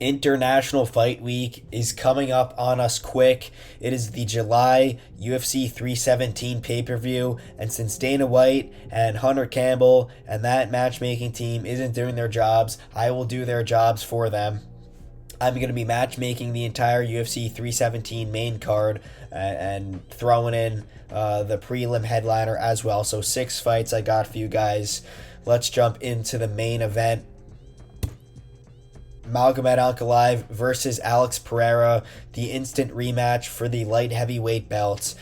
International Fight Week is coming up on us quick. It is the July UFC 317 pay-per-view, and since Dana White and Hunter Campbell and that matchmaking team isn't doing their jobs, I will do their jobs for them. I'm going to be matchmaking the entire UFC 317 main card and throwing in the prelim headliner as well. So 6 fights I got for you guys. Let's jump into the main event. Magomed Ankalaev versus Alex Pereira, the instant rematch for the light heavyweight belts.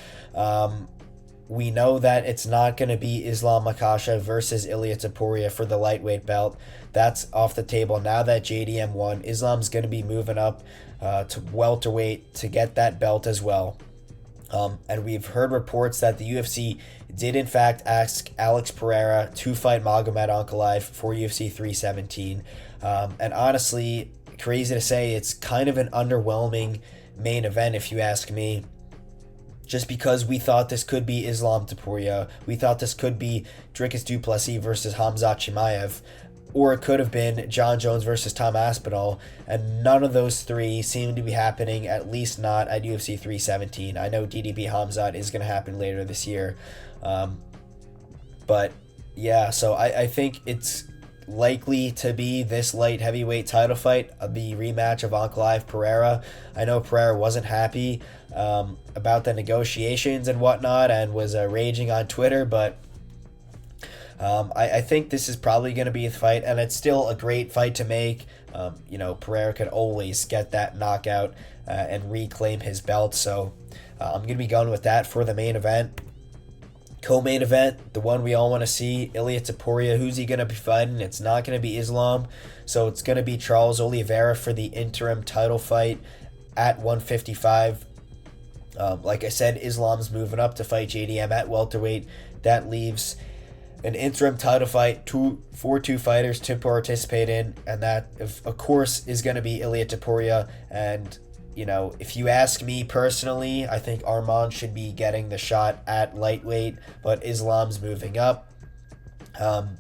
We know that it's not going to be Islam Makhachev versus Ilia Topuria for the lightweight belt. That's off the table now that JDM won. Islam's going to be moving up to welterweight to get that belt as well. And we've heard reports that the UFC did in fact ask Alex Pereira to fight Magomed Ankalaev for UFC 317. And honestly, crazy to say, it's kind of an underwhelming main event if you ask me. Just because we thought this could be Islam Topuria, we thought this could be Dricus du Plessis versus Khamzat Chimaev, or it could have been John Jones versus Tom Aspinall, and none of those three seem to be happening, at least not at UFC 317. I know DDP Khamzat is going to happen later this year, but yeah, so I think it's likely to be this light heavyweight title fight, the rematch of Ankalaev Pereira. I know Pereira wasn't happy about the negotiations and whatnot and was raging on Twitter, but I think this is probably going to be a fight, and it's still a great fight to make. Pereira could always get that knockout and reclaim his belt, so I'm going to be going with that for the main event. Co-main event, the one we all want to see, Ilia Topuria. Who's he going to be fighting? It's not going to be Islam, so it's going to be Charles Oliveira for the interim title fight at 155. Like I said, Islam's moving up to fight JDM at welterweight. That leaves an interim title fight for two fighters to participate in, and that, of course, is going to be Ilia Topuria. And if you ask me personally, I think Arman should be getting the shot at lightweight, but Islam's moving up. And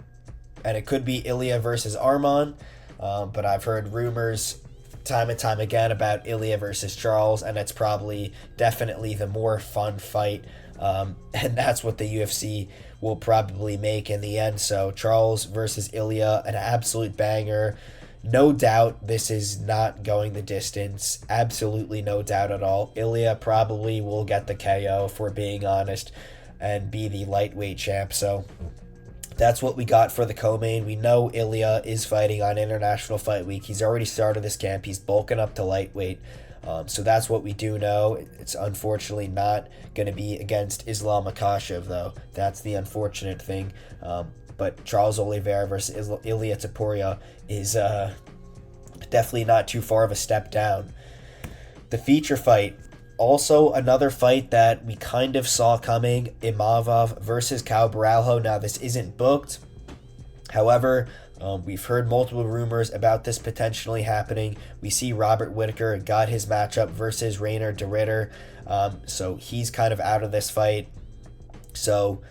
it could be Ilia versus Arman, but I've heard rumors time and time again about Ilia versus Charles, and it's probably definitely the more fun fight, and that's what the UFC will probably make in the end. So Charles versus Ilia, an absolute banger. No doubt this is not going the distance. Absolutely no doubt at all. Ilia probably will get the KO, if we're being honest, and be the lightweight champ. So that's what we got for the co-main. We know Ilia is fighting on International Fight Week. He's already started this camp. He's bulking up to lightweight. So that's what we do know. It's unfortunately not going to be against Islam Makhachev, though. That's the unfortunate thing. But Charles Oliveira versus Ilia Topuria is definitely not too far of a step down. The feature fight, also another fight that we kind of saw coming, Imavov versus Caio Borralho. Now, this isn't booked. However, we've heard multiple rumors about this potentially happening. We see Robert Whittaker got his matchup versus Rainer de Ritter, so he's kind of out of this fight. So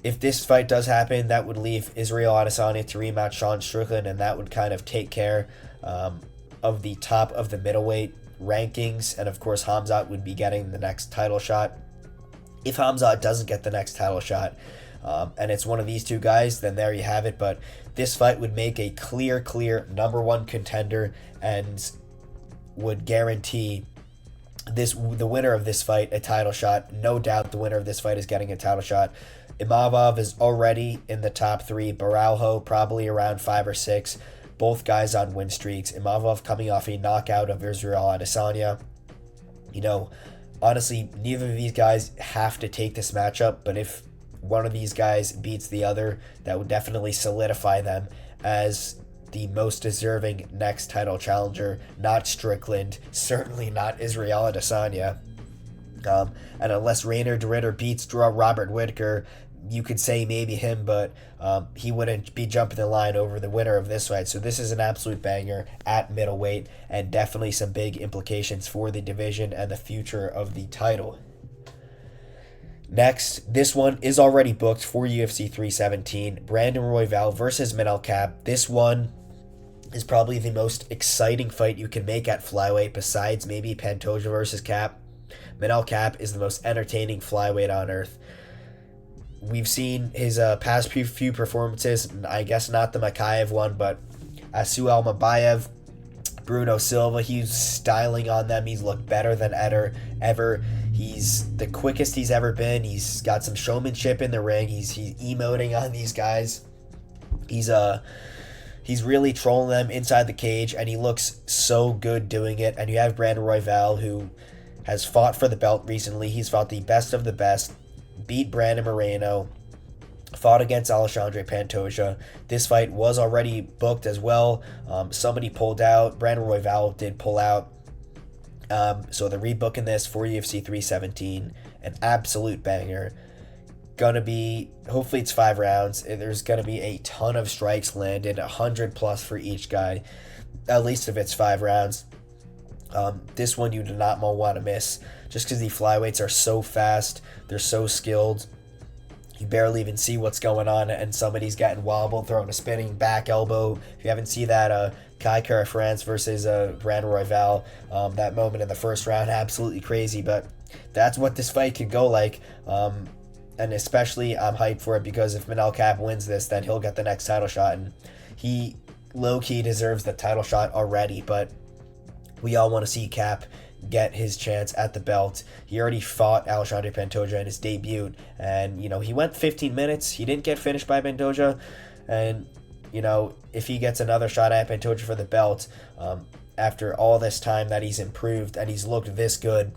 if this fight does happen, that would leave Israel Adesanya to rematch Sean Strickland, and that would kind of take care of the top of the middleweight rankings. And of course, Khamzat would be getting the next title shot. If Khamzat doesn't get the next title shot, and it's one of these two guys, then there you have it. But this fight would make a clear number one contender and would guarantee the winner of this fight a title shot. No doubt the winner of this fight is getting a title shot. Imavov is already in the top three. Borralho probably around 5 or 6. Both guys on win streaks. Imavov coming off a knockout of Israel Adesanya. Honestly, neither of these guys have to take this matchup, but if one of these guys beats the other, that would definitely solidify them as the most deserving next title challenger. Not Strickland, certainly not Israel Adesanya. And unless Rainer de Ritter beats Robert Whittaker, you could say maybe him, but he wouldn't be jumping the line over the winner of this fight. So this is an absolute banger at middleweight, and definitely some big implications for the division and the future of the title. Next, this one is already booked for UFC 317. Brandon Royval versus Minel Cap. This one is probably the most exciting fight you can make at flyweight besides maybe Pantoja versus Cap. Manel Cap is the most entertaining flyweight on earth. We've seen his past few performances, I guess not the Makayev one, but Asu Almabayev, Bruno Silva, he's styling on them. He's looked better than ever. He's the quickest he's ever been. He's got some showmanship in the ring. He's emoting on these guys. He's really trolling them inside the cage, and he looks so good doing it. And you have Brandon Royval, who has fought for the belt recently. He's fought the best of the best, beat Brandon Moreno, fought against Alexandre Pantoja. This fight was already booked as well. Somebody pulled out. Brandon Royval did pull out. So they're rebooking this for UFC 317. An absolute banger. Gonna be, hopefully it's 5 rounds. There's gonna be a ton of strikes landed, 100 plus for each guy, at least if it's 5 rounds. This one you do not want to miss, just because the flyweights are so fast, they're so skilled. You barely even see what's going on, and somebody's getting wobbled, throwing a spinning back elbow. If you haven't seen that, Kai Kara France versus Brandon Royval, that moment in the first round, absolutely crazy, but that's what this fight could go like. And especially I'm hyped for it because if Manel Cap wins this, then he'll get the next title shot, and he low-key deserves the title shot already, but we all want to see Cap get his chance at the belt. He already fought Alexandre Pantoja in his debut, and he went 15 minutes. He didn't get finished by Pantoja, and if he gets another shot at Pantoja for the belt, after all this time that he's improved and he's looked this good,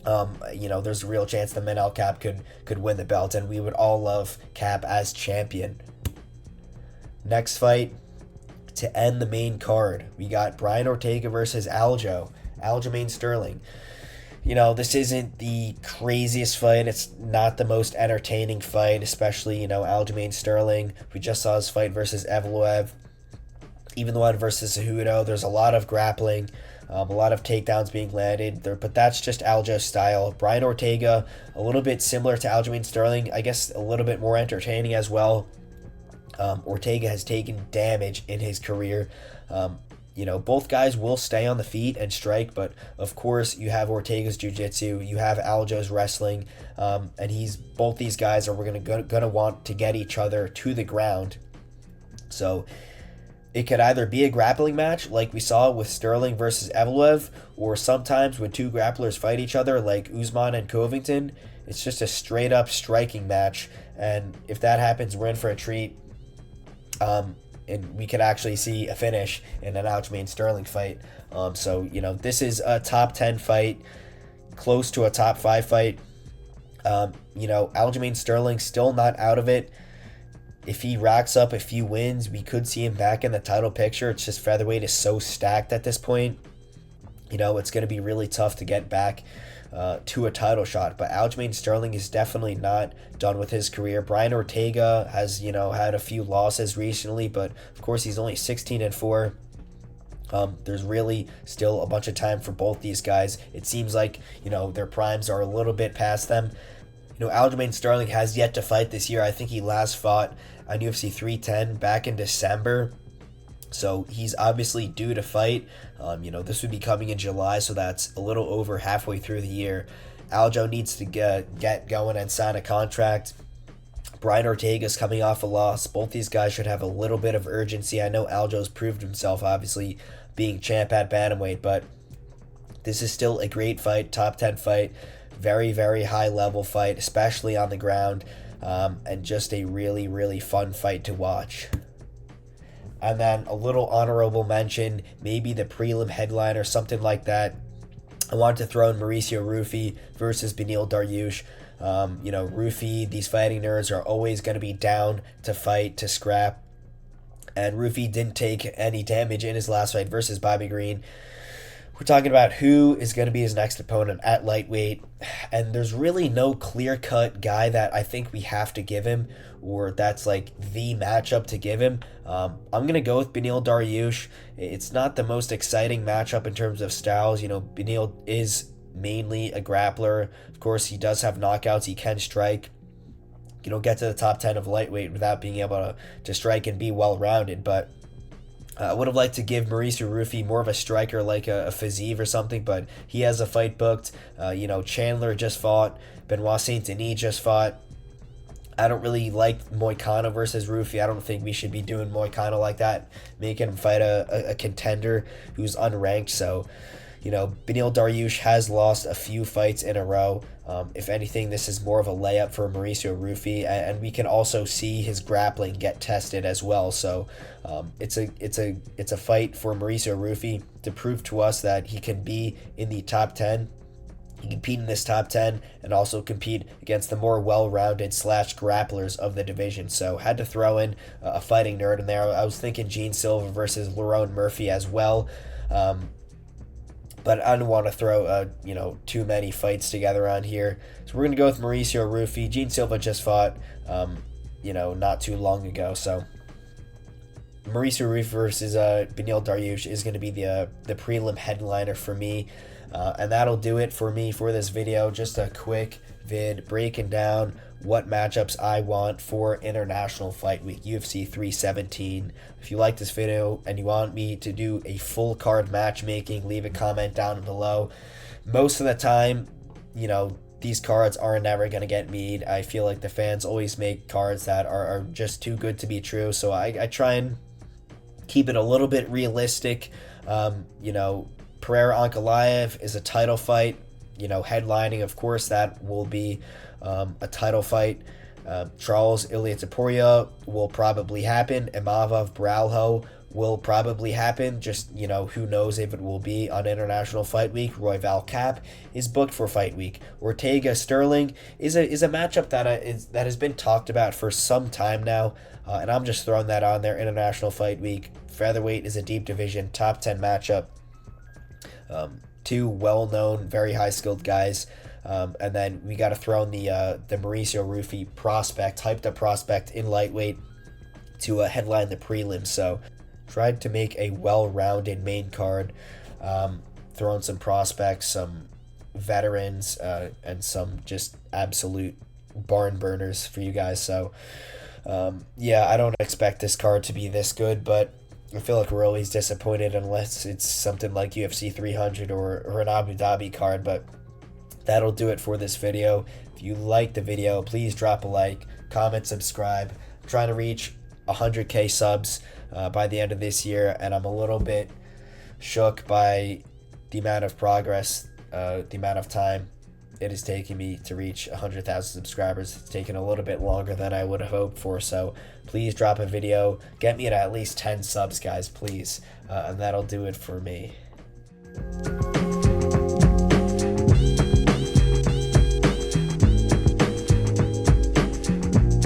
there's a real chance that Manel Cap could win the belt, and we would all love Cap as champion. Next fight, to end the main card, we got Brian Ortega versus Aljamain Sterling. This isn't the craziest fight. It's not the most entertaining fight, especially, Aljamain Sterling. We just saw his fight versus Evloev. Even the one versus Cejudo, there's a lot of grappling, a lot of takedowns being landed there, but that's just Aljo's style. Brian Ortega, a little bit similar to Aljamain Sterling, I guess a little bit more entertaining as well. Ortega has taken damage in his career. Both guys will stay on the feet and strike, but of course you have Ortega's jiu-jitsu, you have Aljo's wrestling, and both these guys are gonna want to get each other to the ground. So it could either be a grappling match like we saw with Sterling versus Evloev, or sometimes when two grapplers fight each other like Usman and Covington, it's just a straight up striking match, and if that happens, we're in for a treat. And we could actually see a finish in an Aljamain Sterling fight. This is a top 10 fight, close to a top 5 fight. Aljamain Sterling still not out of it. If he racks up a few wins, we could see him back in the title picture. It's just featherweight is so stacked at this point. It's going to be really tough to get back to a title shot, but Aljamain Sterling is definitely not done with his career. Brian Ortega has, had a few losses recently, but of course he's only 16-4. There's really still a bunch of time for both these guys. It seems like, their primes are a little bit past them. Aljamain Sterling has yet to fight this year. I think he last fought on UFC 310 back in December. So he's obviously due to fight. This would be coming in July, so that's a little over halfway through the year. Aljo needs to get going and sign a contract. Brian Ortega's coming off a loss. Both these guys should have a little bit of urgency. I know Aljo's proved himself, obviously, being champ at bantamweight, but this is still a great fight, top 10 fight. Very, very high level fight, especially on the ground, and just a really, really fun fight to watch. And then a little honorable mention, maybe the prelim headline or something like that. I wanted to throw in Mauricio Rufy versus Beneil Dariush. Rufy, these fighting nerds are always going to be down to fight, to scrap. And Rufy didn't take any damage in his last fight versus Bobby Green. We're talking about who is going to be his next opponent at lightweight, and there's really no clear-cut guy that I think we have to give him, or that's like the matchup to give him. I'm going to go with Beneil Dariush. It's not the most exciting matchup in terms of styles. Beneil is mainly a grappler. Of course, he does have knockouts. He can strike. Get to the top 10 of lightweight without being able to strike and be well-rounded, but I would have liked to give Mauricio Rufy more of a striker like a Fiziev or something, but he has a fight booked. Chandler just fought. Benoit Saint Denis just fought. I don't really like Moicano versus Rufy. I don't think we should be doing Moicano like that, making him fight a contender who's unranked. So, Beneil Dariush has lost a few fights in a row. If anything, this is more of a layup for Mauricio Rufy, and we can also see his grappling get tested as well. So, it's a fight for Mauricio Rufy to prove to us that he can be in the top 10. He can compete in this top 10 and also compete against the more well-rounded / grapplers of the division. So had to throw in a fighting nerd in there. I was thinking Gene Silva versus Lerone Murphy as well. But I don't want to throw too many fights together on here. So we're going to go with Mauricio Rufy. Gene Silva just fought not too long ago. So Mauricio Rufy versus Beneil Dariush is going to be the prelim headliner for me. And that'll do it for me for this video. Just a quick vid breaking down what matchups I want for International Fight Week, UFC 317. If you like this video and you want me to do a full card matchmaking, leave a comment down below. Most of the time, these cards are never going to get made. I feel like the fans always make cards that are just too good to be true. So I try and keep it a little bit realistic. Pereira Ankalaev is a title fight, headlining, of course, that will be a title fight. Charles Ilya Topuria will probably happen. Imavov Bralho will probably happen. Just, who knows if it will be on International Fight Week. Royval Cap is booked for Fight Week. Ortega Sterling is a matchup that has been talked about for some time now, and I'm just throwing that on there. International Fight Week. Featherweight is a deep division, top 10 matchup. Two well-known, very high-skilled guys. And then we got to throw in the Mauricio Rufy prospect, hyped up prospect in lightweight to headline the prelims. So tried to make a well-rounded main card, throwing some prospects, some veterans, and some just absolute barn burners for you guys. So I don't expect this card to be this good, but I feel like we're always disappointed unless it's something like UFC 300 or an Abu Dhabi card. But that'll do it for this video. If you liked the video, please drop a like, comment, subscribe. I'm trying to reach 100K subs by the end of this year, and I'm a little bit shook by the amount of progress, the amount of time it is taking me to reach 100,000 subscribers. It's taken a little bit longer than I would have hoped for, so please drop a video. Get me at least 10 subs, guys, please, and that'll do it for me.